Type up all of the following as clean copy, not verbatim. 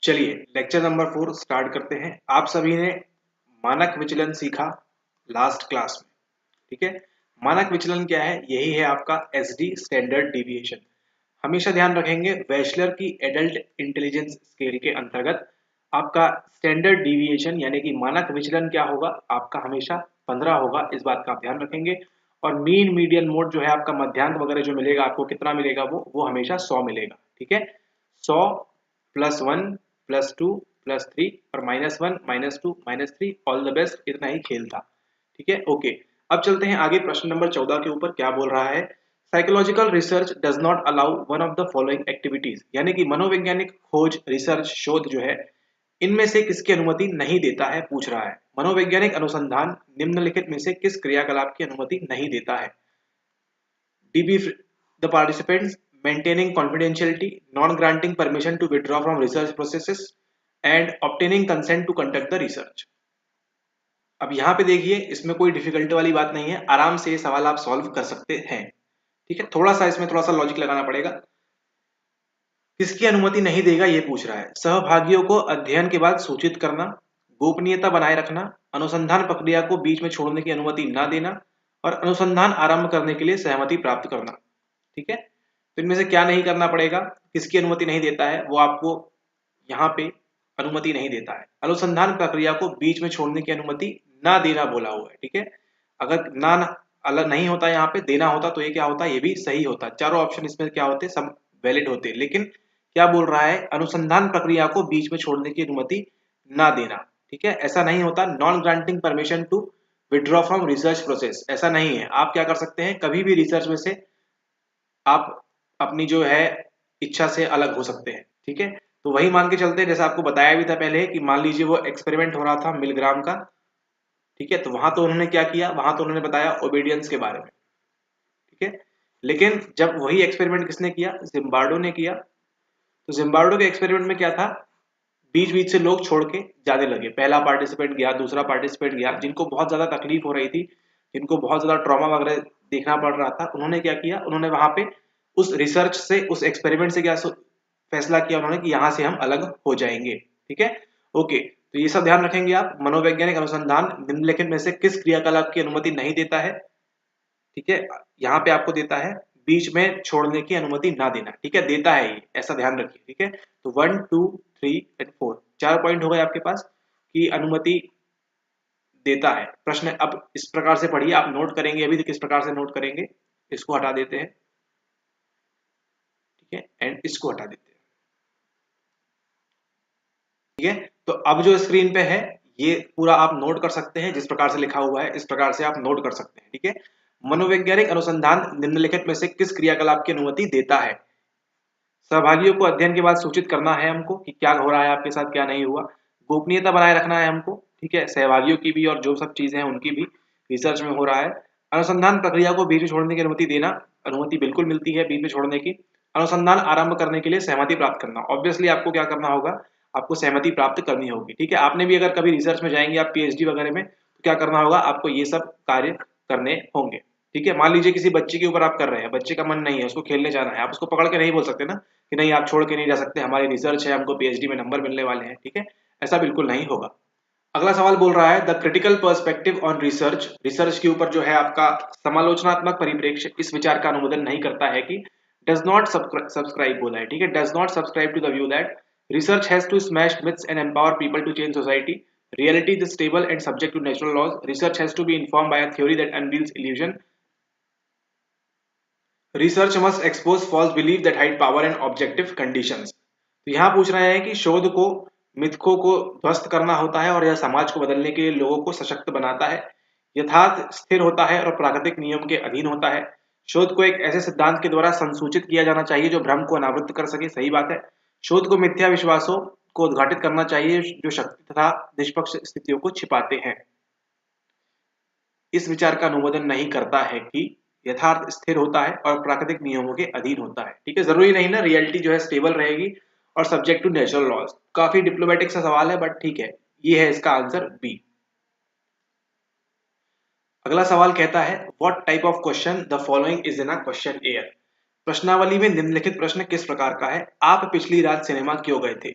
चलिए lecture number 4 start करते हैं। आप सभी ने मानक विचलन सीखा लास्ट क्लास में, ठीक है। मानक विचलन क्या है? यही है आपका एसडी स्टैंडर्ड डिविएशन। हमेशा ध्यान रखेंगे वेशलर की एडल्ट इंटेलिजेंस स्केल के अंतर्गत आपका स्टैंडर्ड डिविएशन यानी कि मानक विचलन क्या होगा, आपका हमेशा 15 होगा। इस बात का आप ध्यान रखेंगे। और मीन मीडियन मोड जो है आपका मध्यांक वगैरह जो मिलेगा आपको कितना मिलेगा, वो हमेशा 100 मिलेगा, ठीक है। 100 +1 +2 +3 और -1 -2 -3 ऑल द बेस्ट, इतना ही खेल था, ठीक है। ओके, अब चलते हैं आगे प्रश्न नंबर 14 के ऊपर। क्या बोल रहा है? Psychological research does not allow one of the following activities, यानी कि मनोवैज्ञानिक खोज रिसर्च शोध जो है इनमें से किसकी अनुमति नहीं देता है, पूछ रहा है। मनोवैज्ञानिक अनुसंधान निम्नलिखित में से किस क्रियाकलाप की अनुमति नहीं देता है? debrief the participants, maintaining confidentiality, non-granting permission to withdraw from research processes and obtaining consent to conduct the research। अब यहाँ पे देखिए, इसमें कोई डिफिकल्ट वाली बात नहीं है, आराम से ये सवाल आप सॉल्व कर सकते हैं, ठीक है। इसमें थोड़ा सा लॉजिक लगाना पड़ेगा। किसकी अनुमति नहीं देगा ये पूछ रहा है। सहभागियों को अध्ययन के बाद सूचित करना, गोपनीयता बनाए रखना, अनुसंधान प्रक्रिया को बीच में छोड़ने की अनुमति न देना और अनुसंधान आरंभ करने के लिए सहमति प्राप्त करना, ठीक है। तो इनमें से क्या नहीं करना पड़ेगा? किसकी अनुमति नहीं देता है, वो आपको यहाँ पे अनुमति नहीं देता है। अनुसंधान प्रक्रिया को बीच में छोड़ने की अनुमति ना देना बोला हुआ है, ठीक है। अगर ना अलग नहीं होता, यहाँ पे देना होता तो ये क्या होता, ये भी सही होता। चारों ऑप्शन इसमें क्या होते, सब वैलिड होते। लेकिन क्या बोल रहा है? अनुसंधान प्रक्रिया को बीच में छोड़ने की अनुमति ना देना, ठीक है। ऐसा नहीं होता। Non granting permission to withdraw from research process, ऐसा नहीं है। आप क्या कर सकते हैं, कभी भी रिसर्च में से आप अपनी जो है इच्छा से अलग हो सकते हैं, ठीक है। तो वही मान के चलते हैं, जैसा आपको बताया भी था पहले कि मान लीजिए वो एक्सपेरिमेंट हो रहा था मिलग्राम का, ठीक है। तो वहां तो उन्होंने क्या किया, वहां तो उन्होंने बताया ओबीडियंस के बारे में, ठीक है। लेकिन जब वही एक्सपेरिमेंट किसने किया, जिम्बार्डो ने किया। तो जिम्बार्डो के एक्सपेरिमेंट में क्या था, बीच बीच से लोग छोड़ के जाने लगे। पहला पार्टिसिपेंट गया, दूसरा पार्टिसिपेंट गया, जिनको बहुत ज्यादा तकलीफ हो रही थी, जिनको बहुत ज्यादा ट्रॉमा वगैरह देखना पड़ रहा था, उन्होंने क्या किया, उन्होंने वहां पे उस रिसर्च से, उस एक्सपेरिमेंट से क्या फैसला किया उन्होंने कि यहाँ से हम अलग हो जाएंगे, ठीक है। ओके, तो ये सब ध्यान रखेंगे आप। मनोवैज्ञानिक अनुसंधान निम्नलिखित में से किस क्रियाकलाप की अनुमति नहीं देता है, ठीक है। यहाँ पे आपको देता है बीच में छोड़ने की अनुमति ना देना, ठीक है। देता है ये, ऐसा ध्यान रखिए, ठीक है। तो 1 2 3 एंड 4 4 पॉइंट हो गए आपके पास कि अनुमति देता है। प्रश्न अब इस प्रकार से पढ़िए, आप नोट करेंगे अभी तो किस प्रकार से नोट करेंगे। इसको हटा देते हैं, ठीक है, एंड इसको हटा देते हैं, ठीक है। तो अब जो स्क्रीन पे है ये पूरा आप नोट कर सकते हैं, जिस प्रकार से लिखा हुआ है इस प्रकार से आप नोट कर सकते हैं, ठीक है। मनोवैज्ञानिक अनुसंधान निम्नलिखित में से किस क्रियाकलाप की अनुमति देता है? सहभागियों को अध्ययन के बाद सूचित करना है हमको कि क्या हो रहा है आपके साथ, क्या नहीं हुआ। गोपनीयता बनाए रखना है हमको, ठीक है, सहभागियों की भी और जो सब चीजें हैं उनकी भी, रिसर्च में हो रहा है। अनुसंधान प्रक्रिया को बीच में छोड़ने की अनुमति देना, अनुमति बिल्कुल मिलती है बीच में छोड़ने की। अनुसंधान आरंभ करने के लिए सहमति प्राप्त करना, ऑब्वियसली आपको क्या करना होगा, आपको सहमति प्राप्त करनी होगी, ठीक है। आपने भी अगर कभी रिसर्च में जाएंगे आप पीएचडी वगैरह में, तो क्या करना होगा, आपको ये सब कार्य करने होंगे, ठीक है। मान लीजिए किसी बच्चे के ऊपर आप कर रहे हैं, बच्चे का मन नहीं है, उसको खेलने जाना है, आप उसको पकड़ के नहीं बोल सकते ना कि नहीं आप छोड़ के नहीं जा सकते, हमारी रिसर्च है, हमको पीएचडी में नंबर मिलने वाले हैं, ठीक है। ऐसा बिल्कुल नहीं होगा। अगला सवाल बोल रहा है the critical perspective on research, research के ऊपर जो है आपका समालोचनात्मक परिप्रेक्ष्य इस विचार का अनुमोदन नहीं करता है कि डज नॉट सब्सक्राइब बोला है, ठीक है, does not subscribe to the view that research has to smash myths and empower people to change society. Reality is stable and subject to natural laws. Research has to be informed by a theory that unveils illusion. Research must expose false belief that hide power and objective conditions. तो यहाँ पूछ रहे हैं कि शोध को मिथकों को ध्वस्त करना होता है और यह समाज को बदलने के लिए लोगों को सशक्त बनाता है। यथार्थ स्थिर होता है और प्राकृतिक नियम के अधीन होता है। शोध को एक ऐसे सिद्धांत के द्वारा संसूचित किया जाना चाहिए जो भ्रम को अनावृत कर सके, सही बात है। शोध को मिथ्या विश्वासों को उद्घाटित करना चाहिए जो शक्ति तथा निष्पक्ष स्थितियों को छिपाते हैं। इस विचार का अनुमोदन नहीं करता है कि यथार्थ स्थिर होता है और प्राकृतिक नियमों के अधीन होता है, ठीक है। जरूरी नहीं ना रियलिटी जो है स्टेबल रहेगी और सब्जेक्ट टू नेचुरल लॉज। काफी डिप्लोमेटिक सा सवाल है बट ठीक है, ये है इसका आंसर बी। अगला सवाल कहता है what type of question the following is in a question air. प्रश्नावली में निम्नलिखित प्रश्न किस प्रकार का है? आप पिछली रात सिनेमा क्यों गए थे?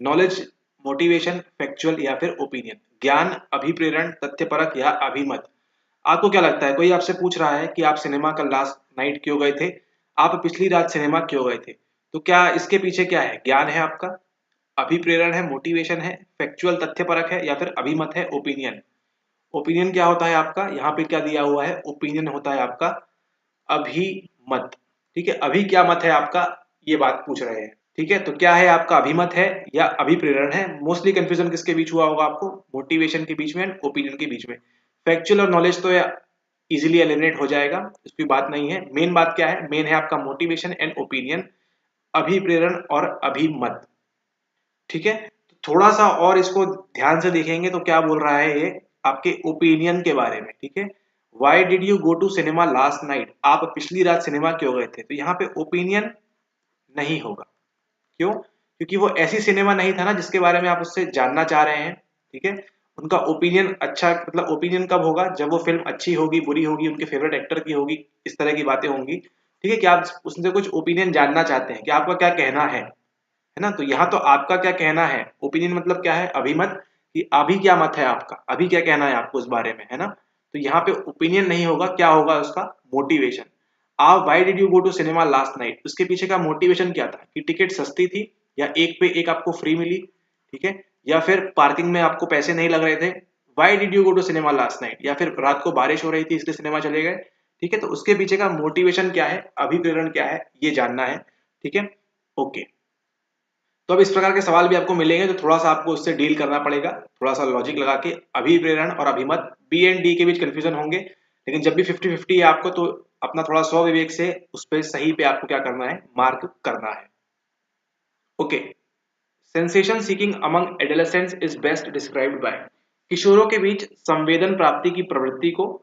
नॉलेज, मोटिवेशन, फैक्चुअल या फिर ओपिनियन। ज्ञान, अभिप्रेरण, तथ्यपरक या अभिमत। आपको क्या लगता है, कोई आपसे पूछ रहा है कि आप सिनेमा कल लास्ट नाइट क्यों गए थे, आप पिछली रात सिनेमा क्यों गए थे, तो क्या इसके पीछे क्या है? ज्ञान है आपका, अभिप्रेरण है, मोटिवेशन है, फैक्चुअल तथ्यपरक है या फिर अभिमत है, ओपिनियन। ओपिनियन क्या होता है आपका, यहाँ पे क्या दिया हुआ है, ओपिनियन होता है आपका अभिमत। ठीक है, अभी क्या मत है आपका, ये बात पूछ रहे हैं। ठीक है, तो क्या है आपका, अभिमत है या अभिप्रेरण है? मोस्टली कंफ्यूजन किसके बीच हुआ होगा आपको, मोटिवेशन के बीच में एंड ओपिनियन के बीच में। फैक्चुअल और नॉलेज तो इजिली एलिमिनेट हो जाएगा, इसकी बात नहीं है। मेन बात क्या है, मेन है आपका मोटिवेशन एंड ओपिनियन, अभिप्रेरण और अभिमत। ठीक है, तो थोड़ा सा और इसको ध्यान से देखेंगे तो क्या बोल रहा है ये, आपके ओपिनियन के बारे में। ठीक है, why did you go to cinema last night, आप पिछली रात सिनेमा क्यों गए थे, तो यहाँ पे ओपिनियन नहीं होगा। क्यों? क्योंकि वो ऐसी सिनेमा नहीं था ना जिसके बारे में आप उससे जानना चाह रहे हैं। ठीक है, उनका ओपिनियन अच्छा, मतलब ओपिनियन कब होगा, जब वो फिल्म अच्छी होगी, बुरी होगी, उनके फेवरेट एक्टर की होगी, इस तरह की बातें होंगी। ठीक है, कि आप उससे कुछ ओपिनियन जानना चाहते हैं कि आपका क्या कहना है ना। तो यहाँ तो आपका क्या कहना है, ओपिनियन मतलब क्या है, अभिमत, कि अभी क्या मत है आपका, अभी क्या कहना है आपको इस बारे में, है ना। तो यहाँ पे ओपिनियन नहीं होगा, क्या होगा उसका, मोटिवेशन। आप why did you go to cinema last night, उसके पीछे का मोटिवेशन क्या था, कि टिकट सस्ती थी या एक पे एक आपको फ्री मिली। ठीक है, या फिर पार्किंग में आपको पैसे नहीं लग रहे थे। Why did you go to cinema last night, या फिर रात को बारिश हो रही थी इसलिए सिनेमा चले गए। ठीक है, तो उसके पीछे का मोटिवेशन क्या है, अभिप्रेरण क्या है, ये जानना है। ठीक है, ओके। तो अब इस प्रकार के सवाल भी आपको मिलेंगे, तो थोड़ा सा आपको उससे डील करना पड़ेगा, थोड़ा सा लॉजिक लगा के। अभिप्रेरण और अभिमत, बी एंड डी के बीच कंफ्यूजन होंगे, लेकिन जब भी 50-50 है आपको, तो अपना थोड़ा स्वविवेक से उस पे सही पे आपको क्या करना है, मार्क करना है। Okay, sensation seeking among adolescents is best described bye, किशोरों के बीच संवेदन प्राप्ति की प्रवृत्ति को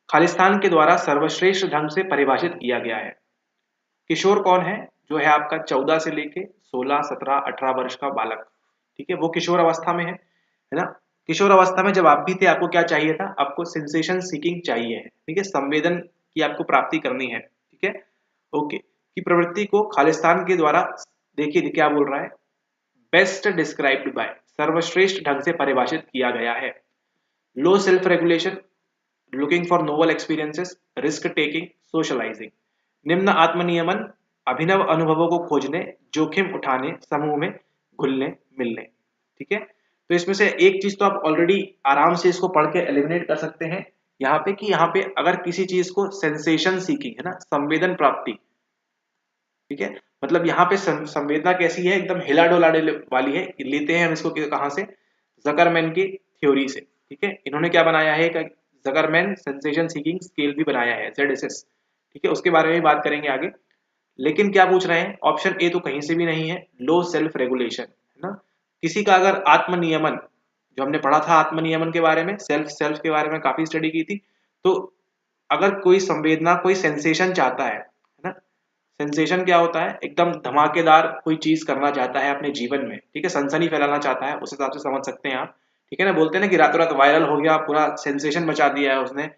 खालिस्तान के द्वारा सर्वश्रेष्ठ ढंग से परिभाषित किया गया है। किशोर कौन है, जो है आपका 14 से लेके 16, 17, 18 वर्ष का बालक। ठीक है, वो किशोर अवस्था में है ना। किशोर अवस्था में जब आप भी थे, आपको क्या चाहिए था, आपको सेंसेशन सीकिंग चाहिए है। ठीक है, संवेदन की आपको प्राप्ति करनी है। ठीक है, ओके, की प्रवृत्ति को खालिस्तान के द्वारा, देखिए क्या बोल रहा है, बेस्ट डिस्क्राइब्ड बाय, सर्वश्रेष्ठ ढंग से परिभाषित किया गया है। Low self regulation, looking for novel experiences, risk taking, socialising. निम्न आत्मनियमन, अभिनव अनुभवों को खोजने, जोखिम उठाने, समूह में घुलने मिलने। ठीक है, तो इसमें से एक चीज तो आप ऑलरेडी आराम से इसको पढ़ के एलिमिनेट कर सकते हैं यहाँ पे, कि यहाँ पे अगर किसी चीज को सेंसेशन सीकिंग है ना, संवेदन प्राप्ति। ठीक है, मतलब यहाँ पे संवेदना कैसी है, एकदम हिला डोला वाली है। लेते हैं हम इसको कहाँ से, जकरमैन की थ्योरी से। ठीक है, इन्होंने क्या बनाया है, जकरमैन सेंसेशन सीकिंग स्केल भी बनाया है, ZSS। ठीक है, उसके बारे में भी बात करेंगे आगे। लेकिन क्या पूछ रहे हैं, ऑप्शन ए तो कहीं से भी नहीं है, लो सेल्फ रेगुलेशन, है ना। किसी का अगर आत्मनियमन, जो हमने पढ़ा था आत्मनियमन के बारे में, सेल्फ सेल्फ के बारे में काफी स्टडी की थी, तो अगर कोई संवेदना, कोई सेंसेशन चाहता है ना, सेंसेशन क्या होता है, एकदम धमाकेदार कोई चीज करना चाहता है अपने जीवन में। ठीक है, सनसनी फैलाना चाहता है, उस हिसाब से समझ सकते हैं आप। ठीक है ना, बोलते हैं ना कि रातों रात वायरल हो गया, पूरा सेंसेशन मचा दिया है उसने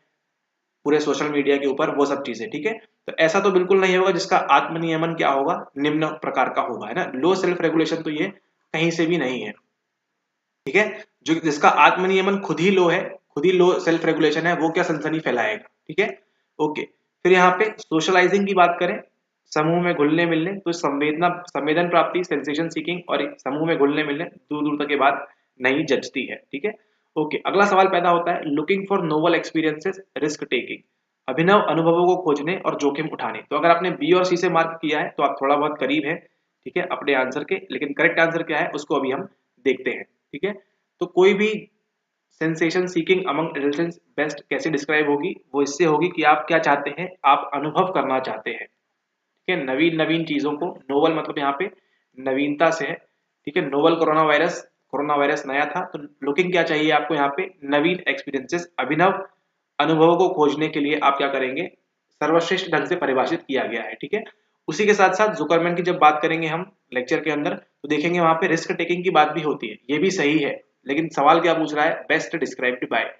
पूरे सोशल मीडिया के ऊपर, वो सब चीजें। ठीक है, तो ऐसा तो बिल्कुल नहीं होगा जिसका आत्मनियमन क्या होगा, निम्न प्रकार का होगा, है ना। लो सेल्फ रेगुलेशन तो ये कहीं से भी नहीं है। ठीक है, जो जिसका आत्मनियमन खुद ही लो है, खुद ही लो सेल्फ रेगुलेशन है, वो क्या सनसनी फैलाएगा। ठीक है, ओके। फिर यहाँ पे सोशलाइजिंग की बात करें, समूह में घुलने मिलने, तो संवेदन प्राप्ति, सेंसेशन सीकिंग और समूह में घुलने मिलने दूर दूर तक के बात नहीं जचती है। ठीक है, ओके। अगला सवाल पैदा होता है, looking for novel experiences, risk taking, अभिनव अनुभवों को खोजने और जोखिम उठाने। तो अगर आपने बी और सी से मार्क किया है तो आप थोड़ा बहुत करीब है, ठीक है, अपने आंसर के। लेकिन करेक्ट आंसर क्या है उसको अभी हम देखते हैं। ठीक है, तो कोई भी sensation seeking among adolescents best कैसे डिस्क्राइब होगी, वो इससे होगी कि आप क्या चाहते हैं, आप अनुभव करना चाहते हैं। ठीक है, नवीन नवीन चीजों को, नोवल मतलब यहाँ पे नवीनता से है। ठीक है, नोवल कोरोना वायरस नया था, तो लुकिंग क्या चाहिए आपको यहाँ पे, नवीन एक्सपीरियंसेस, अभिनव अनुभवों को खोजने के लिए आप क्या करेंगे, सर्वश्रेष्ठ ढंग से परिभाषित किया गया है। ठीक है, उसी के साथ साथ जुकरमैन की जब बात करेंगे हम लेक्चर के अंदर, तो देखेंगे वहां पे रिस्क टेकिंग की बात भी होती है, ये भी सही है। लेकिन सवाल क्या पूछ रहा है, बेस्ट डिस्क्राइब्ड बाय,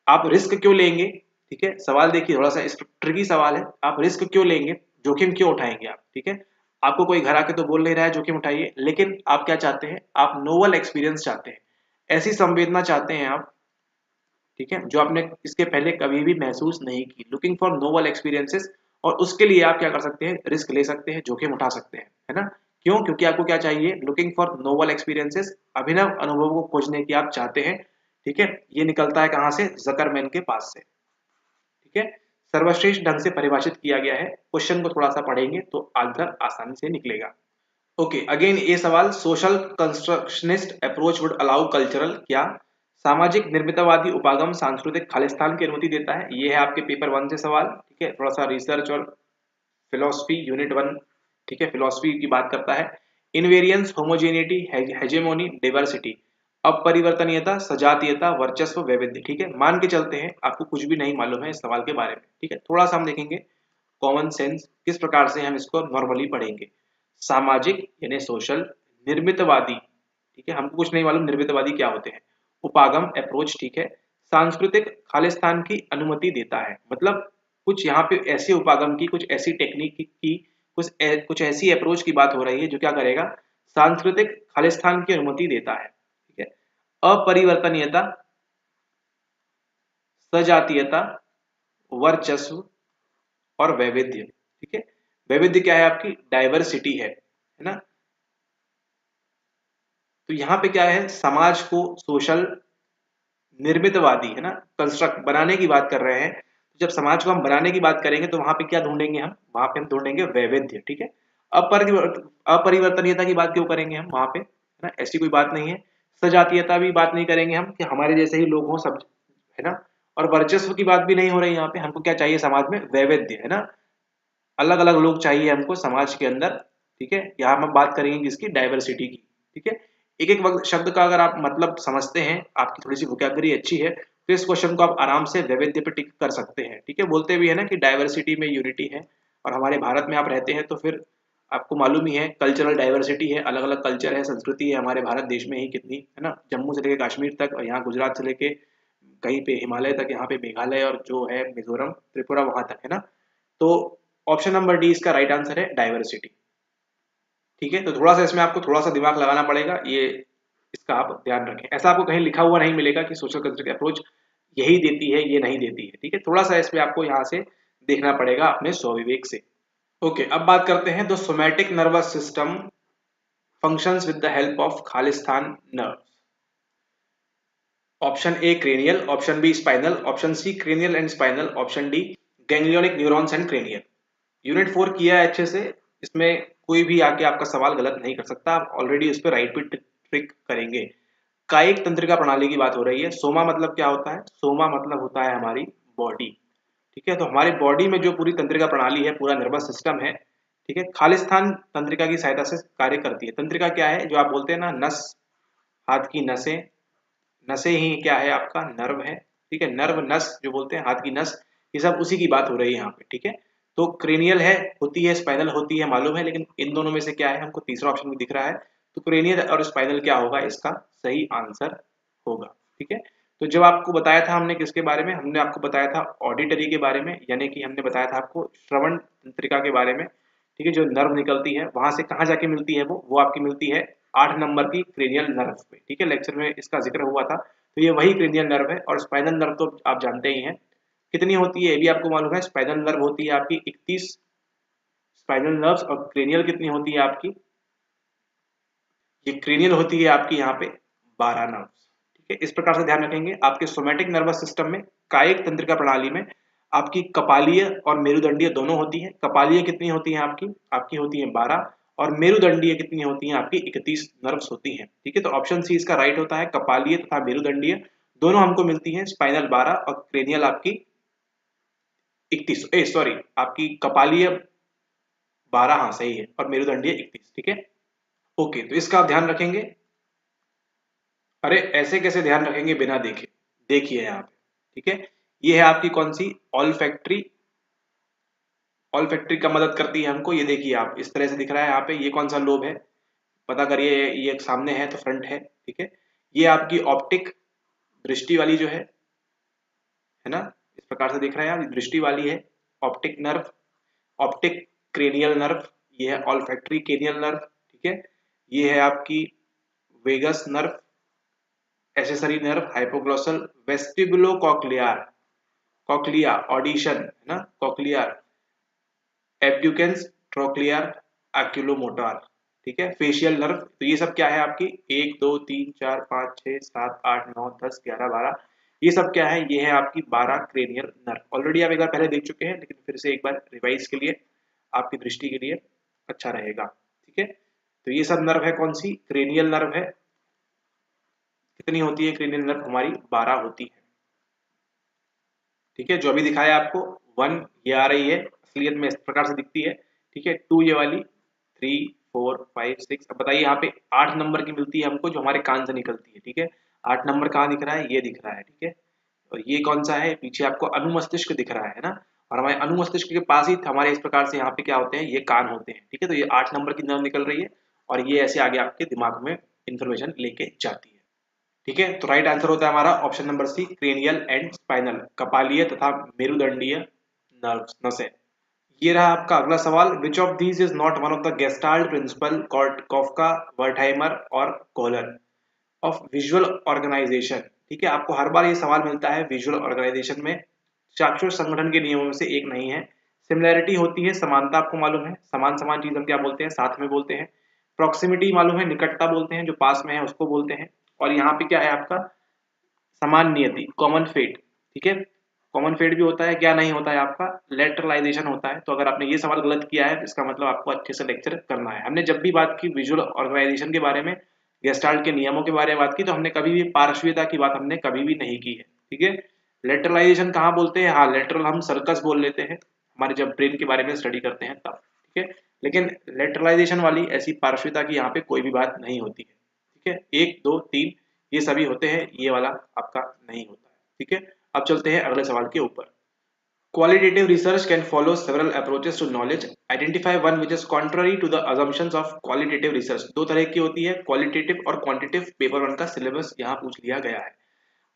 आप रिस्क क्यों लेंगे। ठीक है, सवाल देखिए थोड़ा सा ट्रिकी सवाल है, आप रिस्क क्यों लेंगे, जोखिम क्यों उठाएंगे आप। ठीक है, आपको कोई घर आके तो बोल नहीं रहा है जोखिम उठाइए, लेकिन आप क्या चाहते हैं, आप नोवल एक्सपीरियंस चाहते हैं, ऐसी संवेदना चाहते हैं आप, ठीक है, जो आपने इसके पहले कभी भी महसूस नहीं की, लुकिंग फॉर नोवल एक्सपीरियंसेस। और उसके लिए आप क्या कर सकते हैं, रिस्क ले सकते हैं, जोखिम उठा सकते हैं, है ना। क्यों? क्योंकि आपको क्या चाहिए, लुकिंग फॉर नोवल एक्सपीरियंसेस, अभिनव अनुभवों को खोजने की आप चाहते हैं, ठीक है। ये निकलता है कहाँ से, जकरमैन के पास से, ठीक है। सर्वश्रेष्ठ ढंग से परिभाषित किया गया है। क्वेश्चन को थोड़ा सा पढ़ेंगे तो आंसर आसानी से निकलेगा। ओके, अगेन ये सवाल, social constructionist approach would allow cultural, क्या सामाजिक निर्मितवादी उपागम सांस्कृतिक खालिस्तान की अनुमति देता है। ये है आपके पेपर 1 से सवाल, ठीक है। थोड़ा सा रिसर्च और फिलोसफी यूनिट 1, ठीक है, फिलोसफी की बात करता है। इनवेरियंस, होमोजेनिटी, हेजेमोनी, डाइवर्सिटी, अपरिवर्तनीयता, सजातीयता, वर्चस्व, वैविध्य, ठीक है। मान के चलते हैं आपको कुछ भी नहीं मालूम है इस सवाल के बारे में, ठीक है। थोड़ा सा हम देखेंगे कॉमन सेंस, किस प्रकार से हम इसको नॉर्मली पढ़ेंगे। सामाजिक यानी सोशल, निर्मितवादी, ठीक है, हमको कुछ नहीं मालूम निर्मितवादी क्या होते हैं। उपागम अप्रोच, ठीक है। सांस्कृतिक खालिस्तान की अनुमति देता है, मतलब कुछ यहाँ पे ऐसे उपागम की, कुछ ऐसी टेक्निक की, कुछ ऐसी अप्रोच की बात हो रही है जो क्या करेगा, सांस्कृतिक खालिस्तान की अनुमति देता है, ठीक है। अपरिवर्तनीयता, सजातीयता, वर्चस्व और वैविध्य, ठीक है। वैविध्य क्या है आपकी, डाइवर्सिटी है ना। तो यहाँ पे क्या है, समाज को सोशल निर्मितवादी, है ना, कंस्ट्रक्ट बनाने की बात कर रहे हैं। तो जब समाज को हम बनाने की बात करेंगे तो वहां पे क्या ढूंढेंगे हम, वहां पे हम ढूंढेंगे वैविध्य, ठीक है। अपरिवर्तनीयता की बात क्यों करेंगे हम वहां पे, है ना, ऐसी कोई बात नहीं है। सजातीयता भी बात नहीं करेंगे हम कि हमारे जैसे ही लोग हों सब, है ना। और वर्चस्व की बात भी नहीं हो रही यहाँ पे, हमको क्या चाहिए समाज में, वैविध्य, है ना। अलग अलग लोग चाहिए हमको समाज के अंदर, ठीक है। यहाँ हम बात करेंगे किसकी, डाइवर्सिटी की, ठीक है। एक एक शब्द का अगर आप मतलब समझते हैं, आपकी थोड़ी सी वोकैबुलरी अच्छी है, तो इस क्वेश्चन को आप आराम से वैविध्य पे टिक कर सकते हैं, ठीक है। बोलते भी है ना कि डाइवर्सिटी में यूनिटी है, और हमारे भारत में आप रहते हैं तो फिर आपको मालूम ही है, कल्चरल डाइवर्सिटी है, अलग अलग कल्चर है, संस्कृति है हमारे भारत देश में ही कितनी, है ना। जम्मू से लेके कश्मीर तक, और यहाँ गुजरात से लेके कहीं पे हिमालय तक, यहाँ पे मेघालय और जो है मिजोरम त्रिपुरा वहां तक, है ना। तो ऑप्शन नंबर डी इसका राइट आंसर है, डाइवर्सिटी, ठीक है। तो थोड़ा सा इसमें आपको थोड़ा सा दिमाग लगाना पड़ेगा, ये इसका आप ध्यान रखें। ऐसा आपको कहीं लिखा हुआ नहीं मिलेगा कि सोशल कंस्ट्रक्ट अप्रोच यही देती है, ये नहीं देती है, ठीक है। थोड़ा सा इसमें आपको यहाँ से देखना पड़ेगा अपने स्वविवेक से। ओके, अब बात करते हैं the somatic nervous system functions with the help of खालिस्तान nerve. Option A cranial, option B spinal, option C cranial and spinal, option D ganglionic neurons and cranial. Unit 4 किया है अच्छे से, इसमें कोई भी आके आपका सवाल गलत नहीं कर सकता, आप ऑलरेडी उस पर राइट पे ट्रिक करेंगे। कायिक तंत्रिका प्रणाली की बात हो रही है। सोमा मतलब क्या होता है, सोमा मतलब होता है हमारी बॉडी, ठीक है। तो हमारी बॉडी में जो पूरी तंत्रिका प्रणाली है, पूरा नर्वस सिस्टम है, ठीक है, खालिस्तान तंत्रिका की सहायता से कार्य करती है। तंत्रिका क्या है, जो आप बोलते हैं ना, नस, हाथ की नसें, नसें ही क्या है आपका, नर्व है, ठीक है। नर्व, नस जो बोलते हैं, हाथ की नस, ये सब उसी की बात हो रही है यहाँ पे, ठीक है। तो क्रेनियल है, होती है, स्पाइनल होती है, मालूम है, लेकिन इन दोनों में से क्या है, हमको तीसरा ऑप्शन भी दिख रहा है। तो क्रेनियल और स्पाइनल क्या होगा, इसका सही आंसर होगा, ठीक है। तो जब आपको बताया था हमने किसके बारे में, हमने आपको बताया था ऑडिटरी के बारे में, यानी कि हमने बताया था आपको श्रवण तंत्रिका के बारे में, ठीक है। जो नर्व निकलती है वहां से कहाँ जाके मिलती है, वो आपकी मिलती है 8 नंबर की क्रेनियल नर्व पे, ठीक है। लेक्चर में इसका जिक्र हुआ था। तो ये वही क्रेनियल नर्व है, और स्पाइनल नर्व तो आप जानते ही हैं कितनी होती है, ये भी आपको मालूम है। स्पाइनल नर्व होती है आपकी 31 स्पाइनल नर्व्स, और क्रेनियल कितनी होती है आपकी, ये क्रेनियल होती है आपकी यहाँ पे 12 नर्व्स, ठीक है। इस प्रकार से ध्यान रखेंगे। आपके सोमैटिक नर्वस सिस्टम में, कायिक तंत्रिका प्रणाली में, आपकी कपालीय और मेरुदंडीय दोनों होती है। कपालीय कितनी होती है आपकी, आपकी होती है 12, और मेरुदंडीय कितनी होती है आपकी, 31 नर्व्स होती हैं, ठीक है। तो ऑप्शन सी इसका राइट होता है, कपालीय तथा मेरुदंडीय दोनों हमको मिलती है, स्पाइनल 12 और क्रेनियल आपकी 31, सॉरी, आपकी कपालीय 12, हाँ सही है, और मेरुदंडीय 31, ठीक है। ओके, तो इसका आप ध्यान रखेंगे। अरे ऐसे कैसे ध्यान रखेंगे बिना देखे, देखिए यहाँ पे, ठीक है। ये है आपकी कौन सी, ऑल फैक्ट्री, ऑल फैक्ट्री का मदद करती है हमको। ये देखिए आप, इस तरह से दिख रहा है यहाँ पे, ये कौन सा लोब है, पता करिए, ये सामने है तो फ्रंट है, ठीक है। ये आपकी ऑप्टिक, दृष्टि वाली जो है ना, इस प्रकार से दिख रहा है, दृष्टि वाली है optic nerve, optic cranial nerve. ये है ऑल्फैक्टरी केनियल नर्व, ठीक है। ये है आपकी vagus nerve, accessory nerve, hypoglossal, vestibulo cochlear, cochlea audition है ना, कॉक्लियर, एब्ड्यूकेंस, ट्रोक्लियर, एक्युलोमोटर, ठीक है। फेशियल नर्व, तो ये सब क्या है आपकी 1 2 3 4 5 6 7 8 9 10 11 12, ये सब क्या है, ये है आपकी 12 क्रेनियल नर्व। ऑलरेडी आप एक बार पहले देख चुके हैं, लेकिन फिर से एक बार रिवाइज के लिए आपकी दृष्टि के लिए अच्छा रहेगा, ठीक है। तो ये सब नर्व है कौन सी, क्रेनियल नर्व है। कितनी होती है क्रेनियल नर्व हमारी, 12 होती है, ठीक है। जो अभी दिखाया आपको 1 ये आ रही है, असलियत में इस प्रकार से दिखती है, ठीक है। 2 ये वाली, 3 4 5 6, अब बताइए यहाँ पे 8 नंबर की मिलती है हमको जो हमारे कान से निकलती है, ठीक है। 8 नंबर कहाँ दिख रहा है, ये दिख रहा है, ठीक है। और ये कौन सा है, पीछे आपको अनुमस्तिष्क दिख रहा है ना, और हमारे अनुमस्तिष्क के पास ही हमारे इस प्रकार से यहाँ पे क्या होते हैं, ये कान होते हैं, ठीक है। तो ये 8 नंबर की नर्व निकल रही है और ये ऐसे आगे आपके दिमाग में इंफॉर्मेशन लेके जाती है, ठीक है। तो राइट आंसर होता है हमारा option number C, cranial and spinal, कपालीय तथा मेरुदंडीय नर्व्स, नसें। ये रहा आपका अगला सवाल, which of these is not one of the gestalt principle Koffka, Wertheimer और कोहलर ऑफ विजुअल ऑर्गेनाइजेशन, ठीक है। आपको हर बार ये सवाल मिलता है विजुअल ऑर्गेनाइजेशन में, चाक्षुष संगठन के नियमों में से एक नहीं है। सिमिलैरिटी होती है, समानता आपको मालूम है, समान समान चीज हम क्या बोलते हैं, साथ में बोलते हैं। प्रॉक्सिमिटी मालूम है, निकटता बोलते हैं, जो पास में है उसको बोलते हैं। और यहाँ पे क्या है आपका, समान नियति, कॉमन फेट, ठीक है। कॉमन फेट भी होता है, क्या नहीं होता है आपका, लेटरलाइजेशन होता है। तो अगर आपने ये सवाल गलत किया है, इसका मतलब आपको अच्छे से लेक्चर करना है। हमने जब भी बात की विजुअल ऑर्गेनाइजेशन के बारे में, गेस्टाल्ट के नियमों के बारे में बात की, तो हमने कभी भी पार्श्वीयता की बात हमने कभी भी नहीं की है, ठीक है। लेटरलाइजेशन कहाँ बोलते हैं, हाँ लेटरल हम सर्कस बोल लेते हैं, हमारे जब ब्रेन के बारे में स्टडी करते हैं तब, ठीक है। लेकिन लेटरलाइजेशन वाली ऐसी पार्श्वीयता की यहाँ पे कोई भी बात नहीं होती है, ठीक है। 1 2 3 ये सभी होते हैं, ये वाला आपका नहीं होता है, ठीक है। अब चलते हैं अगले सवाल के ऊपर। Qualitative research can follow several approaches to knowledge. Identify one which is contrary to the assumptions of qualitative research. दो तरह की होती है, क्वालिटेटिव और क्वांटिटेटिव। पेपर 1 का सिलेबस यहाँ पूछ लिया गया है।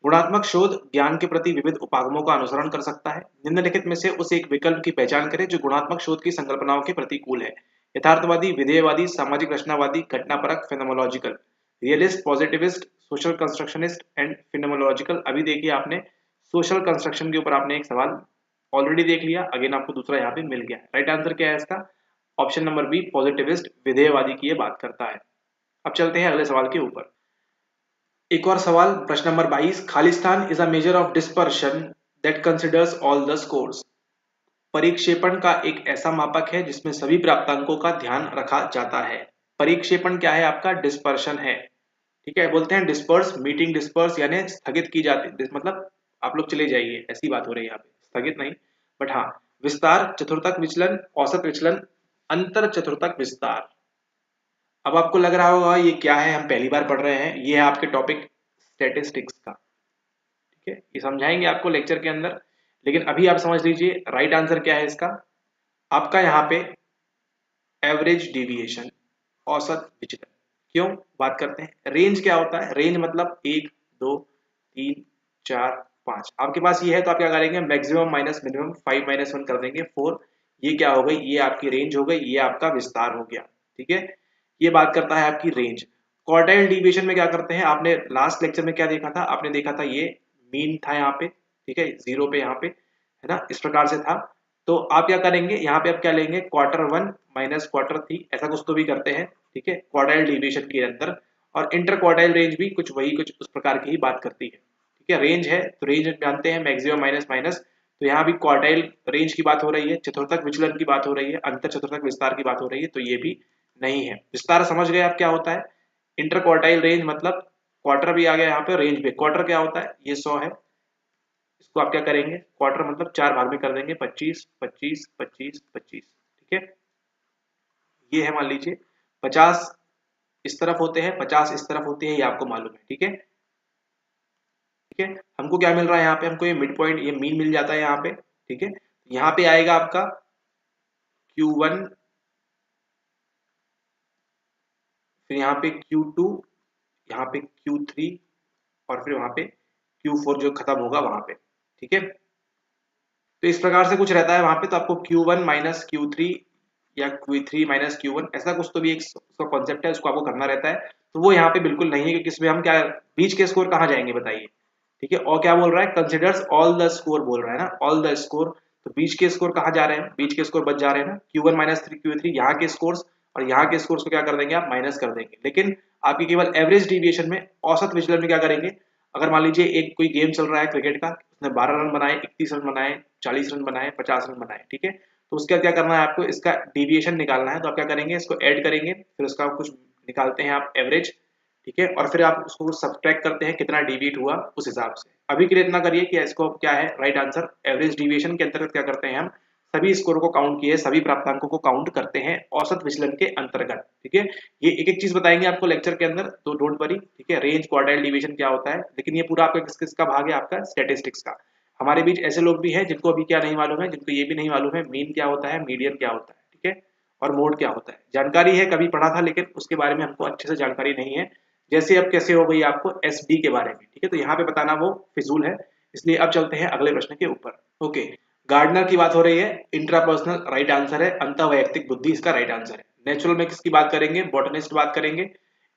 गुणात्मक शोध ज्ञान के प्रति विविध उपागमों का अनुसरण कर सकता है। निम्नलिखित में से उस एक विकल्प की पहचान करें जो गुणात्मक शोध की संकल्पनाओं के प्रतिकूल है। यथार्थवादी, विधेयवादी, सामाजिक रचनावादी, घटनापरक, फेनोमोलॉजिकल, रियलिस्ट, पॉजिटिविस्ट, सोशल कंस्ट्रक्शनिस्ट एंड फेनोमोलॉजिकल। अभी देखिए आपने सोशल कंस्ट्रक्शन के ऊपर आपने एक सवाल ऑलरेडी देख लिया, अगेन आपको दूसरा यहाँ पे मिल गया है। राइट आंसर क्या है इसका, ऑप्शन नंबर बी, पॉजिटिविस्ट, विधेयवादी की ये बात करता है। अब चलते हैं अगले सवाल के ऊपर। एक और सवाल, प्रश्न नंबर 22, खालिस्तान is a measure of dispersion that considers all the scores. परिक्षेपण का एक ऐसा मापक है जिसमें सभी प्राप्तांकों का ध्यान रखा जाता है। परिक्षेपण क्या है आपका, डिस्पर्शन है, ठीक है। बोलते हैं डिस्पर्स, मीटिंग डिस्पर्स यानी स्थगित की जाती, मतलब आप लोग चले जाइए, ऐसी बात हो रही है यहाँ पे, स्थगित नहीं, बट हाँ। विस्तार, चतुर्थक विचलन, औसत विचलन, अंतर चतुर्थक विस्तार। अब आपको लग रहा होगा ये क्या है, हम पहली बार पढ़ रहे हैं, ये है आपके टॉपिक स्टैटिस्टिक्स का, ठीक है। ये समझाएंगे आपको लेक्चर के अंदर, लेकिन अभी आप समझ लीजिए राइट आंसर क्या है इसका, आपका यहाँ पे एवरेज डेविएशन, औसत विचलन। क्यों बात करते हैं, रेंज क्या होता है, रेंज मतलब 1 2 3 4 5, आपके पास ये है तो आप क्या करेंगे, मैक्सिमम माइनस मिनिमम, 5 -1 कर देंगे 4, ये क्या हो गई, ये आपकी रेंज हो गई, ये आपका विस्तार हो गया, ठीक है। ये बात करता है आपकी रेंज। क्वार्टाइल डिविएशन में क्या करते हैं, आपने लास्ट लेक्चर में क्या देखा था, आपने देखा था ये मीन था यहाँ पे, ठीक है, 0 पे यहाँ पे, है ना, इस प्रकार से था। तो आप क्या करेंगे, यहाँ पे आप क्या लेंगे, Q1 माइनस Q3, ऐसा कुछ तो भी करते हैं, ठीक है, क्वार्टाइल डिविएशन के अंदर। और इंटर क्वार्टाइल रेंज भी कुछ वही, कुछ उस प्रकार की ही बात करती है, ठीक है। रेंज है तो रेंज जानते हैं, मैक्सिमम माइनस माइनस, तो यहाँ भी क्वार्टाइल रेंज की बात हो रही है, चतुर्थक विचलन की बात हो रही है, अंतर चतुर्थक विस्तार की बात हो रही है, तो ये भी नहीं है। विस्तार समझ गए आप क्या होता है, इंटर क्वार्टाइल रेंज मतलब क्वार्टर भी आ गया यहाँ पे, रेंज भी, क्वार्टर क्या होता है, ये 100 है, इसको आप क्या करेंगे, क्वार्टर मतलब 4 भाग में कर देंगे, 25 25 25 25, ठीक है। ये है मान लीजिए 50 इस तरफ होते हैं, 50 इस तरफ होते हैं, ये आपको मालूम है, ठीक है, ठीक है। हमको क्या मिल रहा है यहाँ पे, हमको ये मिड पॉइंट, ये मीन मिल जाता है यहाँ पे, ठीक है। यहाँ पे आएगा आपका Q1, फिर यहाँ पे Q2, यहाँ पे Q3, और फिर वहां पे Q4 जो खत्म होगा वहां पे, ठीक है। तो इस प्रकार से कुछ रहता है वहां पे, तो आपको Q1 माइनस Q3 या Q3 माइनस Q1, ऐसा कुछ तो भी एक उसका कॉन्सेप्ट है, उसको आपको करना रहता है। तो वो यहाँ पे बिल्कुल नहीं है, क्योंकि इसमें हम क्या बीच के स्कोर कहाँ जाएंगे बताइए। ठीक है, और क्या बोल रहा है, कंसिडर्स ऑल द स्कोर बोल रहा है ना, ऑल द स्कोर। तो बीच के स्कोर कहाँ जा रहे हैं, बीच के स्कोर बच जा रहे हैं ना, Q1 माइनस Q3 यहाँ के स्कोर्स, और यहाँ के स्कोर्स को क्या कर देंगे आप, माइनस कर देंगे। लेकिन आपकी केवल एवरेज डिविएशन में, औसत विचलन में क्या करेंगे, अगर मान लीजिए एक कोई गेम चल रहा है क्रिकेट का, उसने 12 रन बनाए, 31 रन बनाए, 40 रन बनाए, 50 रन बनाए, ठीक है, तो उसका क्या करना है आपको, इसका डिविएशन निकालना है। तो आप क्या करेंगे, इसको ऐड करेंगे, फिर उसका कुछ निकालते हैं आप एवरेज, ठीक है, और फिर आप उसको सब्ट्रैक्ट करते हैं कितना डिविएट हुआ उस हिसाब से। अभी के लिए इतना करिए कि इसको क्या है राइट आंसर, एवरेज डिविएशन के अंतर्गत क्या करते हैं हम, सभी स्कोर को काउंट किए, सभी प्राप्तांकों को काउंट करते हैं औसत विचलन के अंतर्गत। ठीक है, ये एक एक चीज बताएंगे आपको लेक्चर के अंदर, तो डोंट वरी। ठीक है, रेंज, क्वार्टाइल, डिवीजन क्या होता है, लेकिन ये पूरा आपका किसका भाग है, आपका स्टैटिस्टिक्स का। हमारे बीच ऐसे लोग भी हैं जिनको अभी क्या नहीं मालूम है, जिनको ये भी नहीं मालूम है मीन क्या होता है, मीडियन क्या होता है, ठीक है, और मोड क्या होता है। जानकारी है, कभी पढ़ा था, लेकिन उसके बारे में हमको अच्छे से जानकारी नहीं है। जैसे अब कैसे हो गई आपको एसडी के बारे में, ठीक है, तो यहाँ पे बताना वो फिजूल है। इसलिए अब चलते हैं अगले प्रश्न के ऊपर। ओके, गार्डनर की बात हो रही है, इंट्रापर्सनल राइट आंसर है, अंतःवैयक्तिक बुद्धि इसका राइट आंसर है। नेचुरल में किसकी बात करेंगे, बॉटनिस्ट बात करेंगे।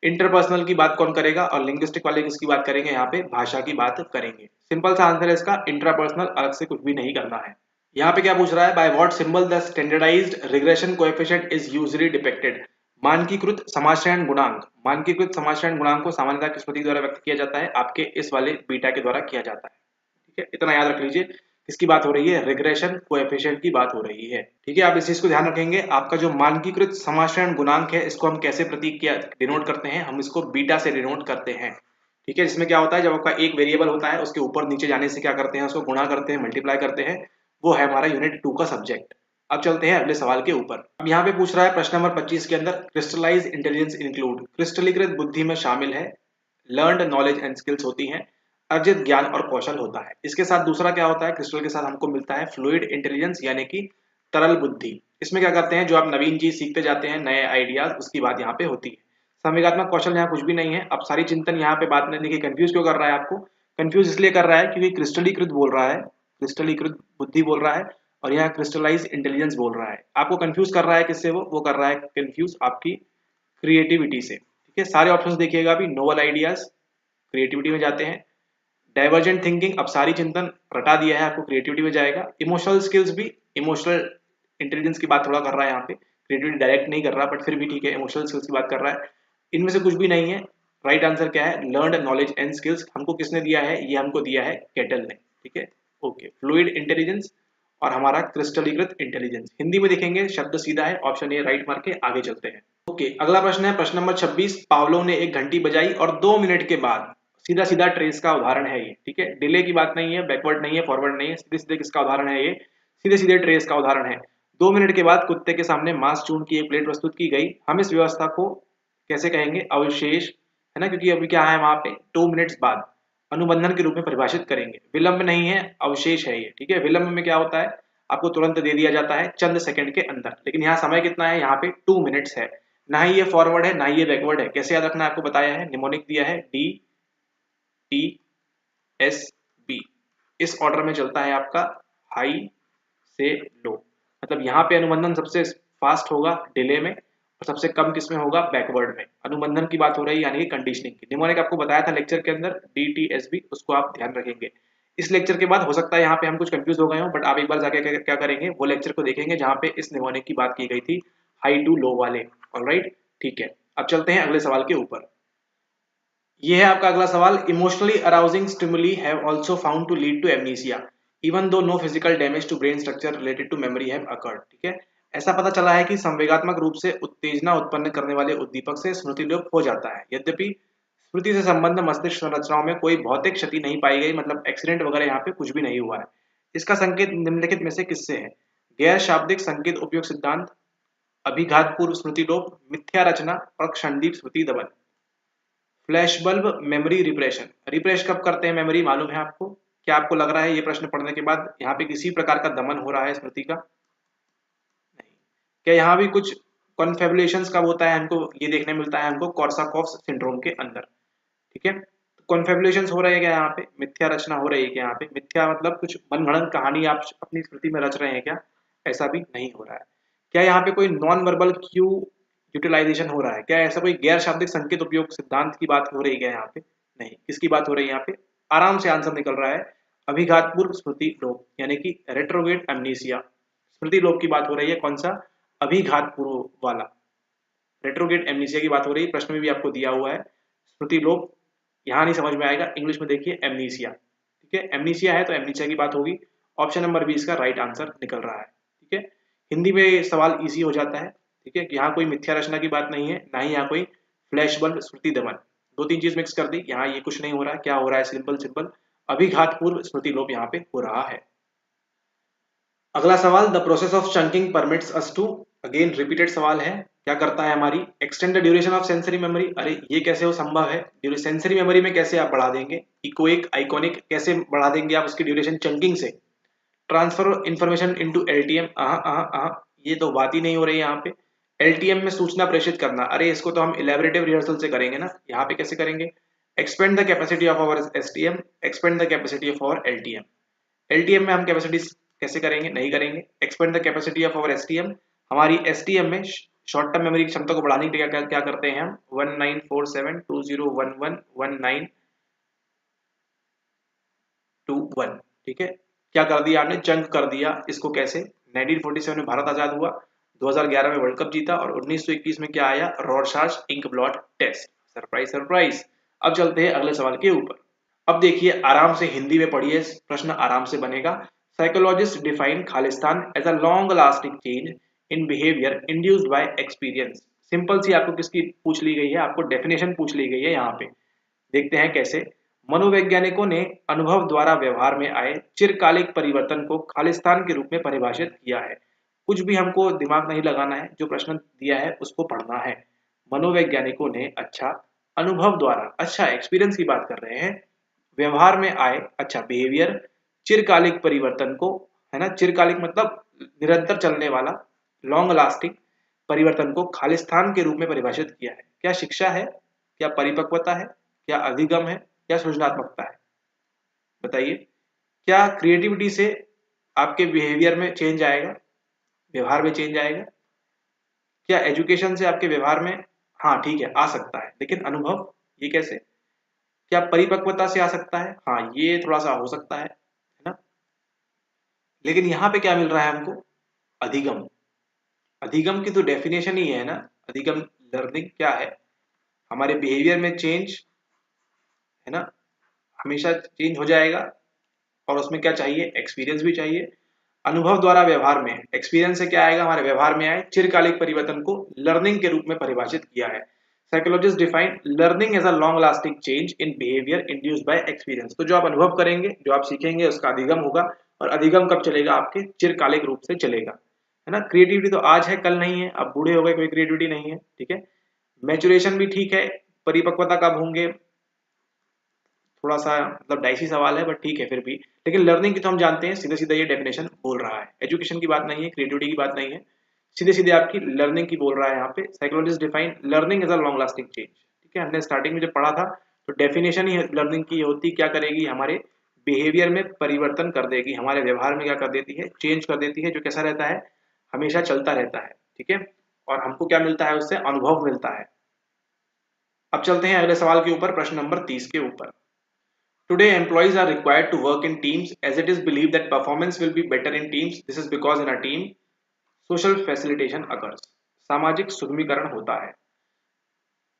इंटरपर्सनल की बात कौन करेगा, और लिंग्विस्टिक वाले किसकी बात करेंगे, यहाँ पे भाषा की बात करेंगे। सिंपल सा आंसर है इसका, इंट्रापर्सनल, अलग से कुछ भी नहीं करना है। यहाँ पे क्या पूछ रहा है, by what symbol the standardised regression coefficient is usually depicted. मानकीकृत समाश्रयण गुणांक, मानकीकृत समाश्रयण गुणांक को सामान्यतः किस प्रतीक द्वारा व्यक्त किया जाता है, आपके इस वाले बीटा के द्वारा किया जाता है। ठीक है, इतना याद रख लीजिए। किसकी बात हो रही है, रिग्रेशन कोएफिशिएंट की बात हो रही है। ठीक है, आप इस चीज को ध्यान रखेंगे। आपका जो मानकीकृत समाश्रयण गुणांक है, इसको हम कैसे प्रतीक किया डिनोट करते हैं, हम इसको बीटा से डिनोट करते हैं। ठीक है, जिसमें क्या होता है, जब आपका एक वेरिएबल होता है, उसके ऊपर नीचे जाने से क्या करते हैं, उसको गुणा करते हैं, मल्टीप्लाई करते हैं। वो है हमारा यूनिट 2 का सब्जेक्ट। अब चलते हैं अगले सवाल के ऊपर। अब यहाँ पे पूछ रहा है प्रश्न नंबर 25 के अंदर, क्रिस्टलाइज इंटेलिजेंस इंक्लूड, क्रिस्टलीकृत बुद्धि में शामिल है, लर्नड नॉलेज एंड स्किल्स होती हैं, अर्जित ज्ञान और कौशल होता है। इसके साथ दूसरा क्या होता है, क्रिस्टल के साथ हमको मिलता है फ्लूइड इंटेलिजेंस, यानी कि तरल बुद्धि। इसमें क्या करते हैं, जो आप नवीन चीज सीखते जाते हैं, नए आइडियाज, उसकी बात यहाँ पे होती है। संवेगात्मक कौशल यहाँ कुछ भी नहीं है। अब सारी चिंतन यहाँ पे बात नहीं, देखिए कंफ्यूज क्यों कर रहा है आपको, कंफ्यूज इसलिए कर रहा है क्योंकि क्रिस्टलीकृत बोल रहा है, क्रिस्टलीकृत बुद्धि बोल रहा है, और यहाँ क्रिस्टलाइज इंटेलिजेंस बोल रहा है। आपको कंफ्यूज कर रहा है किससे, वो कर रहा है कंफ्यूज आपकी क्रिएटिविटी से। ठीक है, सारे ऑप्शंस देखिएगा अभी, नोवल आइडियाज क्रिएटिविटी में जाते हैं, डाइवर्जेंट थिंकिंग, अब सारी चिंतन रटा दिया है आपको, क्रिएटिविटी में जाएगा। इमोशनल स्किल्स भी, इमोशनल इंटेलिजेंस की बात थोड़ा कर रहा है यहाँ पे, क्रिएटिविटी डायरेक्ट नहीं कर रहा, बट फिर भी ठीक है, इमोशनल स्किल्स की बात कर रहा है। इनमें से कुछ भी नहीं है। राइट आंसर क्या है, लर्नड नॉलेज एंड स्किल्स। हमको किसने दिया है, ये हमको दिया है केटल ने। ठीक है, ओके, फ्लूइड इंटेलिजेंस और हमारा क्रिस्टलीकृत इंटेलिजेंस। हिंदी में देखेंगे, शब्द सीधा है, ऑप्शन ए राइट मार के आगे चलते हैं। ओके, अगला प्रश्न है प्रश्न नंबर 26। पावलो ने एक घंटी बजाई और 2 मिनट के बाद, सीधा सीधा ट्रेस का उदाहरण है ये। ठीक है, डिले की बात नहीं है, बैकवर्ड नहीं है, फॉरवर्ड नहीं है, सीधे सीधे किसका उदाहरण है ये, सीधे सीधे ट्रेस का उदाहरण है। 2 मिनट के बाद कुत्ते के सामने मांस चूर्ण की एक प्लेट प्रस्तुत की गई। हम इस व्यवस्था को कैसे कहेंगे, अवशेष, है ना, क्योंकि अभी क्या है वहां पे 2 मिनट्स बाद, अनुबंधन के रूप में परिभाषित करेंगे। विलंब नहीं है, अवशेष है ये। ठीक है, विलंब में क्या होता है, आपको तुरंत दे दिया जाता है चंद सेकंड के अंदर, लेकिन यहाँ समय कितना है, यहाँ पे 2 मिनट्स है। ना ही ये फॉरवर्ड है, ना ही ये बैकवर्ड है। कैसे याद रखना है आपको बताया है, निमोनिक दिया है डी टी एस बी, इस ऑर्डर में चलता है आपका हाई से लो। मतलब यहाँ पे अनुबंधन सबसे फास्ट होगा डिले में, और सबसे कम किस में होगा, बैकवर्ड में। अनुबंधन की बात हो रही है, यानी कि कंडीशनिंग की। निमोनिक आपको बताया था लेक्चर के अंदर, DTSB, उसको आप ध्यान रखेंगे। इस लेक्चर के बाद हो सकता है यहाँ पे हम कुछ कंफ्यूज हो गए हो, बट आप एक बार जाके क्या करेंगे, वो लेक्चर को देखेंगे जहाँ पे इस निमोनिक की बात की गई थी, हाई टू लो वाले। ऑलराइट, ठीक है, अब चलते हैं अगले सवाल के ऊपर। ये है आपका अगला सवाल, emotionally arousing stimuli have also found to lead to amnesia even though no physical damage to brain structure related to memory have occurred. ठीक है, ऐसा पता चला है कि संवेगात्मक रूप से उत्तेजना उत्पन्न करने वाले उद्दीपक से स्मृति लोप हो जाता है। यद्यपि स्मृति से संबंध मस्तिष्क संरचनाओं में कोई भौतिक क्षति नहीं पाई गई, मतलब एक्सीडेंट वगैरह यहाँ पे कुछ भी नहीं हुआ है। इसका संकेत निम्नलिखित में से किससे है, गैर शाब्दिक संकेत उपयोग सिद्धांत, अभिघात पूर्व स्मृति लोप, मिथ्या रचना और क्षणदीप स्मृति दमन। Flash bulb memory repression, refresh कब करते हैं मेमोरी, मालूम है आपको? क्या आपको लग रहा है ये प्रश्न पढ़ने के बाद यहाँ पे किसी प्रकार का दमन हो रहा है स्मृति का? नहीं। क्या यहाँ भी कुछ कॉन्फेबुलेशंस कब होता है, हमको ये देखने मिलता है हमको कॉर्साकॉफ्स सिंड्रोम के अंदर। ठीक है, कॉन्फेबुलेशंस हो रहे हैं क्या यहाँ पे, मिथ्या रचना हो रही है क्या यहाँ पे, मिथ्या मतलब कुछ मनगढ़ंत कहानी आप अपनी स्मृति में रच रहे हैं क्या, ऐसा भी नहीं हो रहा है। क्या यहाँ पे कोई नॉन वर्बल क्यू यूटिलाइजेशन हो रहा है? क्या ऐसा कोई गैर शाब्दिक संकेत उपयोग सिद्धांत की बात हो रही है क्या यहाँ पे? नहीं। किसकी बात हो रही है यहाँ पे? आराम से आंसर निकल रहा है, अभिघात पूर्व स्मृति लोप, यानी कि रेट्रोग्रेड एमनीसिया। स्मृति लोप की बात हो रही है, कौन सा? अभिघात पूर्व वाला। रेट्रोग्रेड एमनीसिया की बात हो रही है, प्रश्न में भी आपको दिया हुआ है। स्मृति लोप यहाँ नहीं समझ में आएगा, इंग्लिश में देखिए एमनीसिया। ठीक है, एमनीसिया है तो एमनीसिया की बात होगी। ऑप्शन नंबर बी इसका राइट आंसर निकल रहा है। ठीक है, हिंदी में सवाल इजी हो जाता है। ठीक है, यहाँ कोई मिथ्या रचना की बात नहीं है, ना ही यहाँ कोई फ्लैश बल्ब स्मृति दमन, दो तीन चीज मिक्स कर दी। यहाँ ये कुछ नहीं हो रहा है, क्या हो रहा है? सिंपल सिंपल अभिघात पूर्व स्मृति लोप यहाँ पे हो रहा है। अगला सवाल, the process of chunking permits us to, again repeated सवाल है, क्या करता है हमारी? Extend the duration of sensory memory. अरे ये कैसे हो संभव है? सेंसरी मेमोरी में कैसे आप बढ़ा देंगे? इकोइक आइकॉनिक कैसे बढ़ा देंगे आप उसकी ड्यूरेशन? चंकिंग से। ट्रांसफर इंफॉर्मेशन इनटू एलटीएम, ये तो बात ही नहीं हो रही यहाँ पे। एलटीएम में सूचना प्रेषित करना, अरे इसको तो हम इलेबोरेटिव रिहर्सल से करेंगे ना, यहाँ पे कैसे करेंगे? Expand the capacity of our STM, expand the capacity of our LTM. LTM में हम कैपेसिटी कैसे करेंगे? नहीं करेंगे। Expand the capacity of our STM, हमारी एसटीएम में शॉर्ट टर्म मेमोरी की क्षमता को बढ़ाने के लिए क्या करते हैं हम? 194720111921। ठीक है, क्या कर दिया आपने? चंक कर दिया इसको। कैसे? 1947 में भारत आजाद हुआ, 2011 में वर्ल्ड कप जीता और 1921 में क्या आया? Rorschach ink blot test. Surprise surprise. अब चलते हैं अगले सवाल के ऊपर। अब देखिए, आराम से हिंदी में पढ़िए, प्रश्न आराम से बनेगा। साइकोलॉजिस्ट डिफाइन खालिस्तान as a long lasting change in behaviour induced by experience. Simple सी आपको किसकी पूछ ली गई है? आपको डेफिनेशन पूछ ली गई है यहाँ पे। देखते हैं कैसे। मनोवैज्ञानिकों ने अनुभव द्वारा व्यवहार में आए चिरकालिक परिवर्तन को खालिस्तान के रूप में परिभाषित किया है। कुछ भी हमको दिमाग नहीं लगाना है, जो प्रश्न दिया है उसको पढ़ना है। मनोवैज्ञानिकों ने, अच्छा, अनुभव द्वारा, अच्छा एक्सपीरियंस की बात कर रहे हैं, व्यवहार में आए, अच्छा बिहेवियर, चिरकालिक परिवर्तन को, है ना, चिरकालिक मतलब निरंतर चलने वाला, लॉन्ग लास्टिंग परिवर्तन को खालिस्तान के रूप में परिभाषित किया है। क्या शिक्षा है? क्या परिपक्वता है? क्या अधिगम है? क्या सृजनात्मकता है? बताइए। क्या क्रिएटिविटी से आपके बिहेवियर में चेंज आएगा, व्यवहार में चेंज आएगा? क्या एजुकेशन से आपके व्यवहार में, हाँ ठीक है आ सकता है, लेकिन अनुभव ये कैसे? क्या परिपक्वता से आ सकता है? हाँ ये थोड़ा सा हो सकता है ना। लेकिन यहाँ पे क्या मिल रहा है हमको? अधिगम। अधिगम की तो डेफिनेशन ही है ना, अधिगम लर्निंग क्या है? हमारे बिहेवियर में चेंज, है ना, हमेशा चेंज हो जाएगा। और उसमें क्या चाहिए? एक्सपीरियंस भी चाहिए। अनुभव द्वारा व्यवहार में, एक्सपीरियंस से क्या आएगा? हमारे व्यवहार में आए चिरकालिक परिवर्तन को लर्निंग के रूप में परिभाषित किया है। Psychologist define learning as a long lasting change in behaviour induced by experience. तो जो आप अनुभव करेंगे, जो आप सीखेंगे, उसका अधिगम होगा। और अधिगम कब चलेगा? आपके चिरकालिक रूप से चलेगा, है ना। क्रिएटिविटी तो आज है कल नहीं है, अब बूढ़े हो गए कोई क्रिएटिविटी नहीं है। ठीक है, मैचुरेशन भी ठीक है, परिपक्वता कब होंगे? थोड़ा सा मतलब डाइसी सवाल है, बट ठीक है फिर भी। लेकिन लर्निंग की तो हम जानते हैं, सीधे सीधे ये डेफिनेशन बोल रहा है। एजुकेशन की बात नहीं है, क्रिएटिविटी की बात नहीं है, सीधे सीधे आपकी लर्निंग की बोल रहा है यहाँ पे। Psychologist define learning as a long lasting change. ठीक है, हमने स्टार्टिंग में जब पढ़ा था तो डेफिनेशन ही लर्निंग की होती, क्या करेगी? हमारे बिहेवियर में परिवर्तन कर देगी, हमारे व्यवहार में क्या कर देती है? चेंज कर देती है, जो कैसा रहता है? हमेशा चलता रहता है। ठीक है, और हमको क्या मिलता है उससे? अनुभव मिलता है। अब चलते हैं अगले सवाल के ऊपर, प्रश्न नंबर 30 के ऊपर। Today, employees are required to work in teams as it is believed that performance will be better in teams. This is because in a team, social facilitation occurs. सामाजिक सुगमीकरण होता है।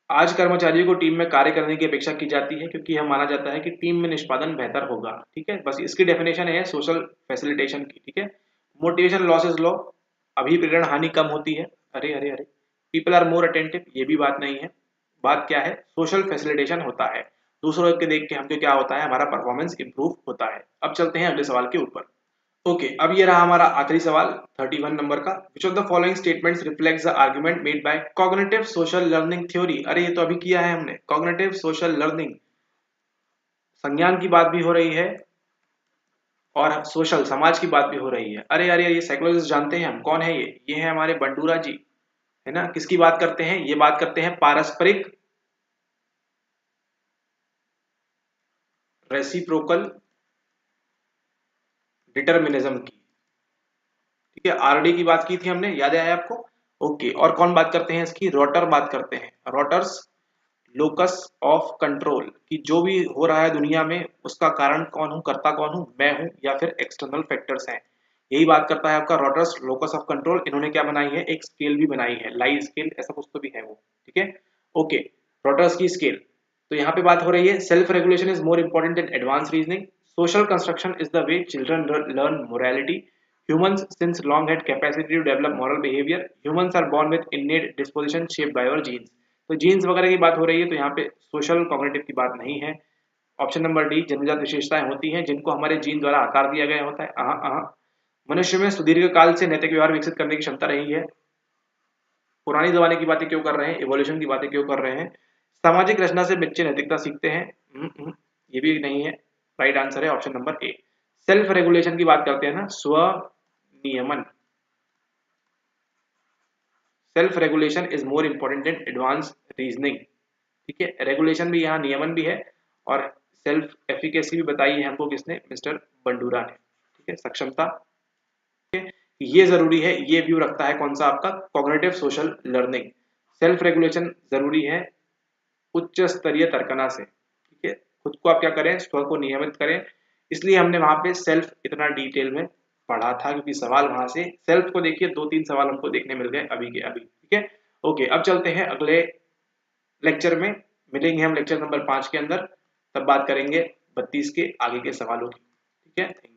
आज कर्मचारियों को टीम में कार्य करने की अपेक्षा की जाती है क्योंकि यह माना जाता है कि टीम में निष्पादन बेहतर होगा। ठीक है, बस इसकी डेफिनेशन है सोशल फैसिलिटेशन की। ठीक है, मोटिवेशन लॉस इज लॉ, अभिप्रेरण हानि कम होती है। अरे अरे अरे, पीपल आर मोर अटेंटिव, ये भी बात नहीं है। बात क्या है? सोशल फैसिलिटेशन होता है, दूसरों के देख के हमको क्या होता है? हमारा परफॉर्मेंस इंप्रूव होता है। अब चलते हैं अगले सवाल के ऊपर। ओके, अब ये रहा हमारा आखिरी सवाल 31 नंबर का। Which of the following statements reflects the argument made by cognitive social learning theory. अरे ये तो अभी किया है हमने, कॉग्निटिव सोशल लर्निंग, संज्ञान की बात भी हो रही है और सोशल समाज की बात भी हो रही है। अरे अरे, ये साइकोलॉजिस्ट जानते हैं हम, कौन है ये है हमारे बंडूरा जी, है ना। किसकी बात करते हैं? ये बात करते हैं पारस्परिक रेसिप्रोकल डिटरमिनिज्म की। ठीक है, आरडी की बात की थी हमने, याद आया आपको? ओके, और कौन बात करते हैं इसकी? रोटर बात करते हैं। रोटर्स लोकस ऑफ कंट्रोल, कि जो भी हो रहा है दुनिया में उसका कारण कौन हूँ, करता कौन हूँ, मैं हूँ या फिर एक्सटर्नल फैक्टर्स हैं, यही बात करता है आपका रोटर्स लोकस ऑफ कंट्रोल। इन्होंने क्या बनाई है? एक स्केल भी बनाई है, लाई स्केल ऐसा कुछ तो भी है वो, ठीक है। ओके, रोटर्स की स्केल। तो यहाँ पे बात हो रही है self regulation is more important than advance reasoning, social construction is the way children learn morality, humans since long had capacity to develop moral behavior, humans are born with innate disposition shaped by our genes। तो jeans वगैरह की बात हो रही है, तो यहाँ पे सोशल कॉग्निटिव की बात नहीं है। ऑप्शन नंबर डी, जन्मजात विशेषताएं होती हैं जिनको हमारे जीन द्वारा आकार दिया गया होता है। मनुष्य में सुदीर्घ काल से नैतिक व्यवहार विकसित करने की क्षमता रही है। पुरानी जमाने की बातें क्यों कर रहे हैं, इवोल्यूशन की बातें क्यों कर रहे हैं। सामाजिक रचना से बच्चे नैतिकता सीखते हैं, ये भी नहीं है। राइट आंसर है option number A. Self regulation की बात करते हैं ना, स्व नियमन। Self regulation is more important than advance reasoning, ठीक है। रेगुलेशन भी यहाँ नियमन भी है, और सेल्फ एफिकेसी भी बताई है हमको किसने? मिस्टर बंडूरा ने, ठीक है। सक्षमता, ठीक है, ये जरूरी है, ये व्यू रखता है कौन सा आपका? Cognitive social learning. Self regulation जरूरी है उच्च स्तरीय तर्कना से, ठीक है। खुद को आप क्या करें? स्व को नियमित करें। इसलिए हमने वहां पे सेल्फ इतना डिटेल में पढ़ा था, क्योंकि सवाल वहां से सेल्फ को देखिए 2-3 सवाल हमको देखने मिल गए अभी के अभी, ठीक है। ओके, अब चलते हैं अगले लेक्चर में, मिलेंगे हम लेक्चर नंबर 5 के अंदर, तब बात करेंगे 32 के आगे के सवालों की, ठीक है।